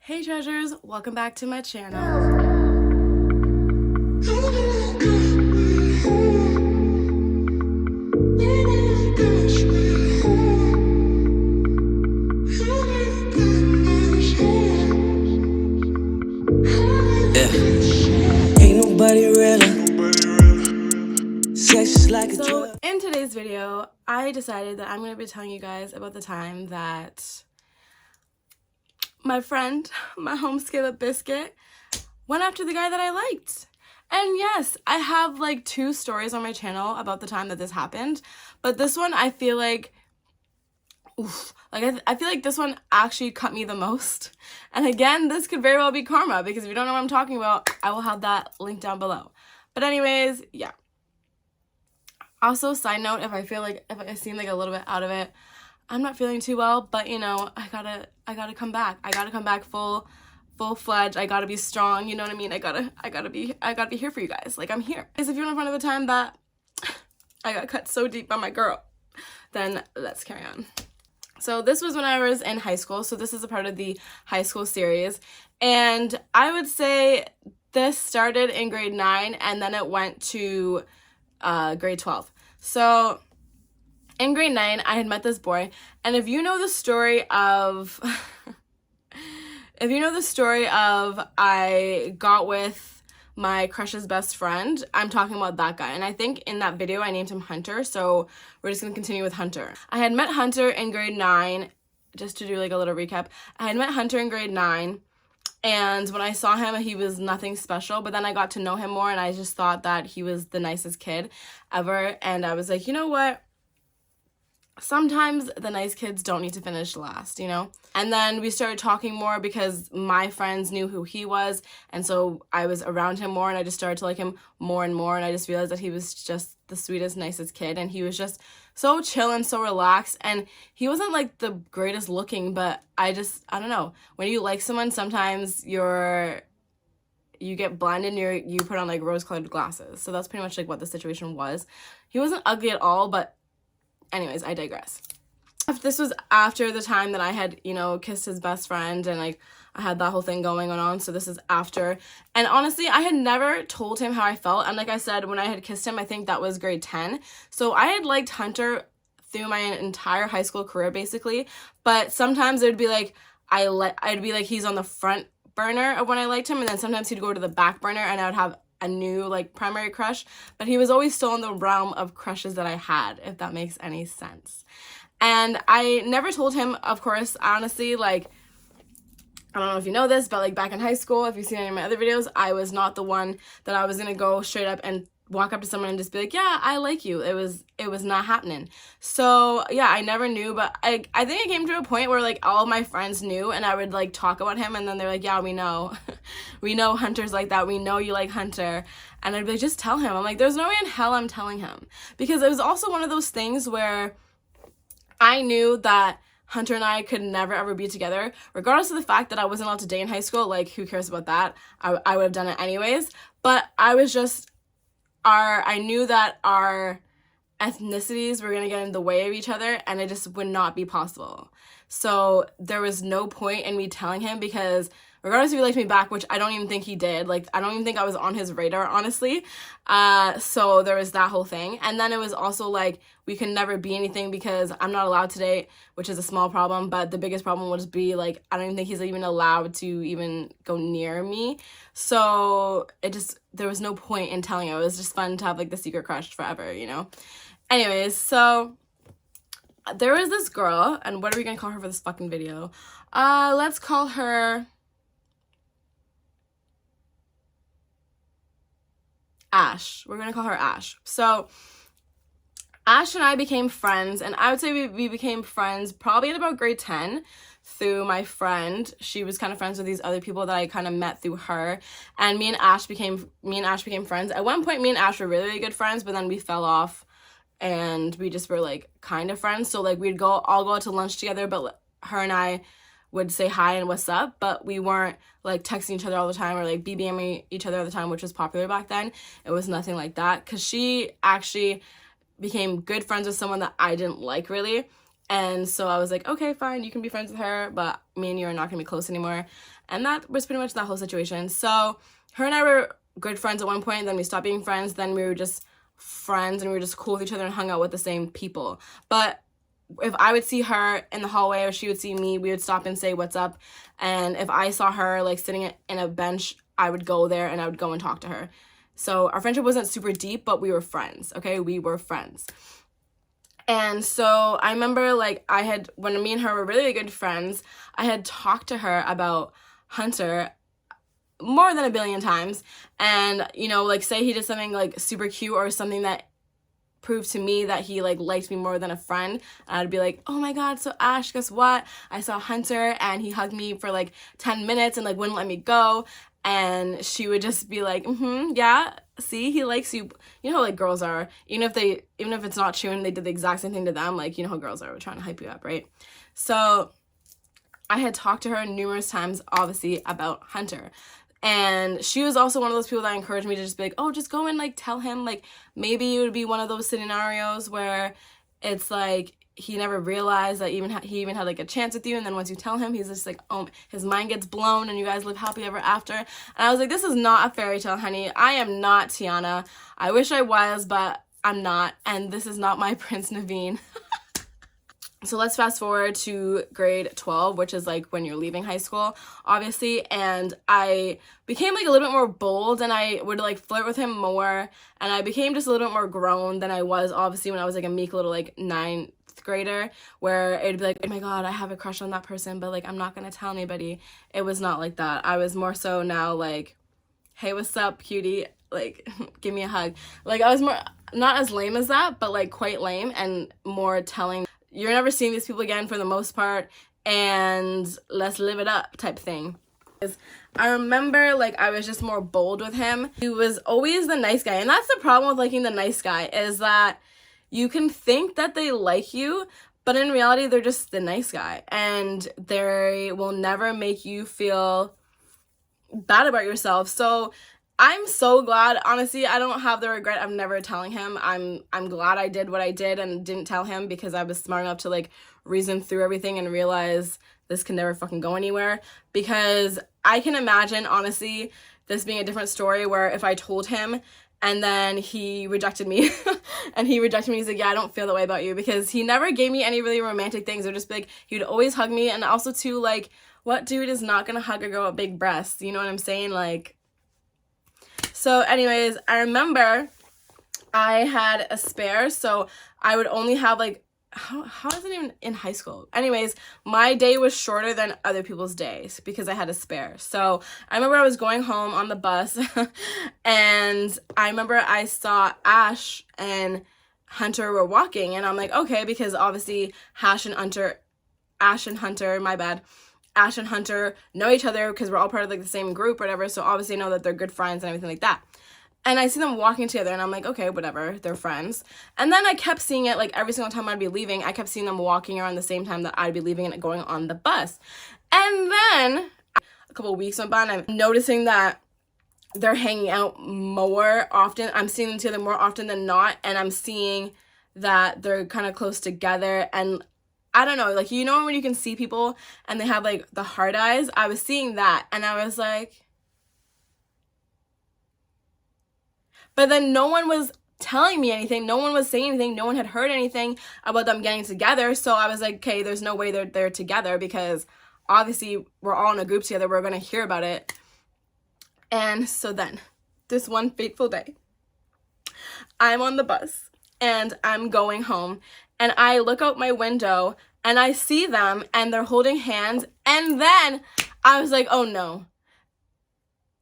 Hey treasures, welcome back to my channel. So in today's video, I decided that I'm going to be telling you guys about the time that my friend, my home skillet biscuit, went after the guy that I liked. And yes, I have like 2 stories on my channel about the time that this happened, but this one I feel like, I feel like this one actually cut me the most. And again, this could very well be karma, because if you don't know what I'm talking about, I will have that link down below. But anyways, yeah. Also, side note, if I seem like a little bit out of it, I'm not feeling too well, but you know, I gotta come back. I gotta come back full-fledged. I gotta be strong, you know what I mean? I gotta be here for you guys. Like, I'm here. Because if you want to find the time that I got cut so deep by my girl, then let's carry on. So this was when I was in high school. So this is a part of the high school series. And I would say this started in grade 9 and then it went to grade 12. So in grade 9, I had met this boy, and if you know the story of I got with my crush's best friend, I'm talking about that guy. And I think in that video I named him Hunter, so we're just gonna continue with Hunter. I had met Hunter in grade 9, just to do like a little recap. I had met Hunter in grade 9, and when I saw him, he was nothing special, but then I got to know him more, and I just thought that he was the nicest kid ever, and I was like, you know what? Sometimes the nice kids don't need to finish last, you know? And then we started talking more because my friends knew who he was, and so I was around him more, and I just started to like him more and more, and I just realized that he was just the sweetest, nicest kid, and he was just so chill and so relaxed, and he wasn't like the greatest looking, but I don't know. When you like someone, sometimes you get blinded and you put on like rose-colored glasses. So that's pretty much like what the situation was. He wasn't ugly at all, but anyways, I digress. This was after the time that I had, you know, kissed his best friend, and like I had that whole thing going on. So this is after. And honestly, I had never told him how I felt. And like I said, when I had kissed him, I think that was grade 10. So I had liked Hunter through my entire high school career, basically. But sometimes it would be like, I'd be like, he's on the front burner of when I liked him. And then sometimes he'd go to the back burner, and I would have a new like primary crush, but he was always still in the realm of crushes that I had, if that makes any sense. And I never told him, of course, honestly, like, I don't know if you know this, but like back in high school, if you've seen any of my other videos, I was not the one that I was gonna go straight up and walk up to someone and just be like, yeah, I like you. It was not happening. So yeah, I never knew, but I think it came to a point where like all of my friends knew, and I would like talk about him, and then they're like, yeah, we know. We know Hunter's like that. We know you like Hunter. And I'd be like, just tell him. I'm like, there's no way in hell I'm telling him. Because it was also one of those things where I knew that Hunter and I could never ever be together, regardless of the fact that I wasn't allowed to date in high school. Like, who cares about that? I would have done it anyways. But I was just, I knew that our ethnicities were going to get in the way of each other, and it just would not be possible. So there was no point in me telling him, because regardless if he liked me back, which I don't even think he did, like, I don't even think I was on his radar, honestly. So there was that whole thing. And then it was also like, we can never be anything because I'm not allowed to date, which is a small problem, but the biggest problem would just be like, I don't even think he's even allowed to even go near me. So there was no point in telling him. It was just fun to have like the secret crush forever, you know? Anyways, so there was this girl, and what are we gonna call her for this fucking video? Let's call her Ash. We're gonna call her Ash. So Ash and I became friends, and I would say we became friends probably in about grade 10 through my friend. She was kind of friends with these other people that I kind of met through her, and me and Ash became friends. At one point, me and Ash were really, really good friends, but then we fell off, and we just were like kind of friends. So like we'd all go out to lunch together, but her and I would say hi and what's up, but we weren't like texting each other all the time or like BBMing each other all the time, which was popular back then. It was nothing like that, because she actually became good friends with someone that I didn't like really, And so I was like, okay, fine, you can be friends with her, but me and you are not gonna be close anymore. And that was pretty much that whole situation. So her and I were good friends at one point, then we stopped being friends, then we were just friends and we were just cool with each other and hung out with the same people. But if I would see her in the hallway or she would see me, we would stop and say what's up. And if I saw her like sitting in a bench, I would go there and I would go and talk to her. So our friendship wasn't super deep, but we were friends, okay? We were friends. And so I remember like when me and her were really good friends, I had talked to her about Hunter more than a billion times. And, you know, like say he did something like super cute or something that proved to me that he like liked me more than a friend, I'd be like, oh my god, so Ash, guess what? I saw Hunter and he hugged me for like 10 minutes and like wouldn't let me go. And she would just be like, yeah, see, he likes you. You know how like girls are, even if it's not true and they did the exact same thing to them, like you know how girls are, we're trying to hype you up, right? So I had talked to her numerous times, obviously, about Hunter. And she was also one of those people that encouraged me to just be like, oh, just go and like tell him, like maybe it would be one of those scenarios where it's like he never realized that he even had like a chance with you, and then once you tell him, he's just like, oh, his mind gets blown and you guys live happy ever after. And I was like, this is not a fairy tale, honey. I am not Tiana. I wish I was, but I'm not, and this is not my Prince Naveen. So let's fast forward to grade 12, which is like when you're leaving high school, obviously, and I became like a little bit more bold and I would like flirt with him more, and I became just a little bit more grown than I was obviously when I was like a meek little like 9th grader, where it'd be like, oh my god, I have a crush on that person, but like I'm not gonna tell anybody. It was not like that. I was more so now like, hey, what's up, cutie? Like, give me a hug. Like I was more, not as lame as that, but like quite lame and more telling, you're never seeing these people again for the most part, and let's live it up type thing. I remember like I was just more bold with him. He was always the nice guy, and that's the problem with liking the nice guy, is that you can think that they like you, but in reality they're just the nice guy, and they will never make you feel bad about yourself. So I'm so glad, honestly, I don't have the regret of never telling him. I'm glad I did what I did and didn't tell him, because I was smart enough to like reason through everything and realize this can never fucking go anywhere. Because I can imagine, honestly, this being a different story where if I told him and then he rejected me and he's like, yeah, I don't feel that way about you, because he never gave me any really romantic things. Or just be like, he would always hug me. And also too, like, what dude is not gonna hug a girl with big breasts? You know what I'm saying? Like, so anyways, I remember I had a spare, so I would only have like, how is it even in high school? Anyways, my day was shorter than other people's days because I had a spare. So I remember I was going home on the bus and I remember I saw Ash and Hunter were walking, and I'm like, okay, because obviously Ash and Hunter, Ash and Hunter know each other because we're all part of like the same group or whatever, so obviously know that they're good friends and everything like that. And I see them walking together and I'm like, okay, whatever, they're friends. And then I kept seeing it like every single time I'd be leaving, I kept seeing them walking around the same time that I'd be leaving and going on the bus. And then a couple of weeks went by and I'm noticing that they're hanging out more often. I'm seeing them together more often than not, and I'm seeing that they're kind of close together. And I don't know, like, you know when you can see people and they have like the hard eyes? I was seeing that and I was like, but then no one was telling me anything, no one was saying anything, no one had heard anything about them getting together. So I was like, okay, there's no way they're together, because obviously we're all in a group together, we're gonna hear about it. And so then this one fateful day, I'm on the bus and I'm going home, and I look out my window and I see them and they're holding hands, and then I was like, oh no.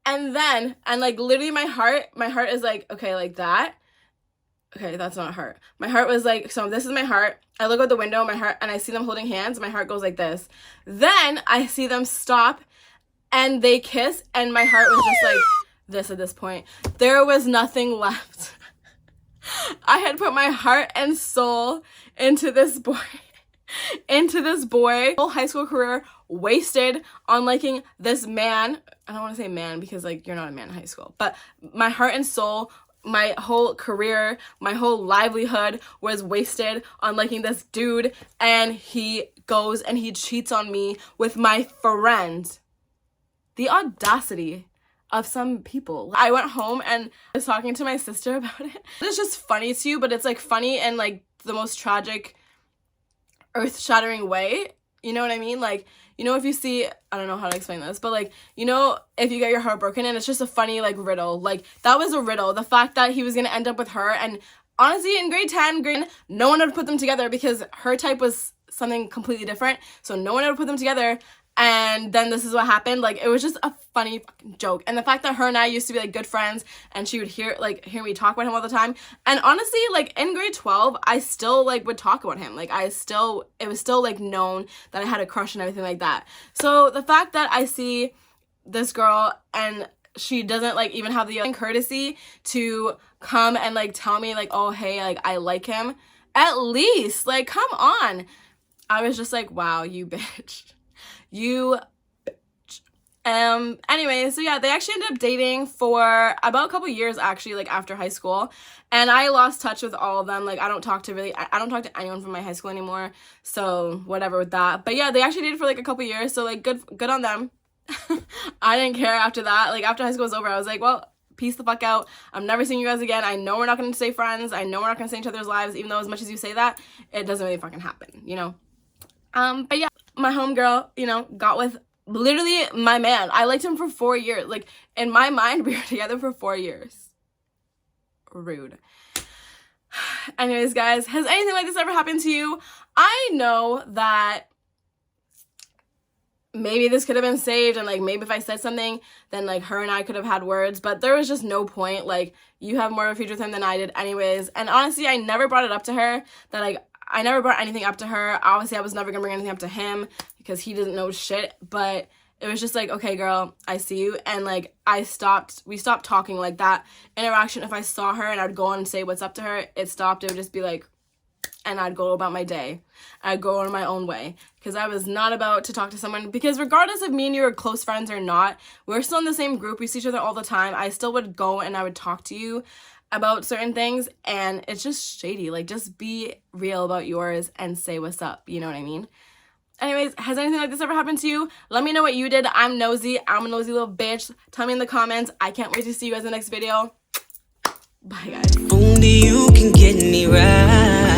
And then, and like literally my heart is like, okay, like that. Okay, that's not heart. My heart was like, so this is my heart. I look out the window, my heart, and I see them holding hands. My heart goes like this. Then I see them stop and they kiss, and my heart was just like this at this point. There was nothing left. I had put my heart and soul into this boy. Whole high school career wasted on liking this man. I don't want to say man because like you're not a man in high school, but my heart and soul my whole career, my whole livelihood was wasted on liking this dude, and he goes and he cheats on me with my friend. The audacity of some people. I went home and I was talking to my sister about it. It's just funny to you, but it's like funny in like the most tragic, earth-shattering way. You know what I mean? Like, you know, if you see, I don't know how to explain this, but like, you know, if you get your heart broken and it's just a funny like riddle, like that was a riddle. The fact that he was gonna end up with her, and honestly in grade 10, no one would put them together because her type was something completely different. So no one would put them together. And then this is what happened. Like, it was just a funny fucking joke. And the fact that her and I used to be like good friends, and she would hear me talk about him all the time. And honestly, like in grade 12, I still like would talk about him. Like it was still like known that I had a crush and everything like that. So the fact that I see this girl and she doesn't like even have the courtesy to come and like tell me like, oh hey, like I like him, at least like come on. I was just like, wow, you bitch. You bitch. Anyway, so yeah, they actually ended up dating for about a couple years actually, like after high school, and I lost touch with all of them. Like I don't talk to anyone from my high school anymore, so whatever with that. But yeah, they actually dated for like a couple years, so like good on them. I didn't care after that. Like after high school was over, I was like, well, peace the fuck out. I'm never seeing you guys again. I know we're not gonna stay friends. I know we're not gonna stay in each other's lives, even though as much as you say that, it doesn't really fucking happen, you know? But yeah, my homegirl, you know, got with literally my man. I liked him for 4 years. Like, in my mind, we were together for 4 years. Rude. Anyways, guys, has anything like this ever happened to you? I know that maybe this could have been saved, and like maybe if I said something, then like her and I could have had words, but there was just no point. Like, you have more of a future with him than I did anyways. And honestly, I never brought it up to her that like I never brought anything up to her. Obviously, I was never gonna bring anything up to him because he doesn't know shit, but it was just like, okay, girl, I see you. And like we stopped talking. Like that interaction, if I saw her and I'd go on and say what's up to her, it stopped. It would just be like, and I'd go about my day. I'd go on my own way because I was not about to talk to someone, because regardless of me and you are close friends or not, we're still in the same group. We see each other all the time. I still would go and I would talk to you about certain things, and it's just shady. Like, just be real about yours and say what's up, you know what I mean? Anyways, has anything like this ever happened to you? Let me know what you did. I'm nosy. I'm a nosy little bitch. Tell me in the comments. I can't wait to see you guys in the next video. Bye, guys. Only you can get me right.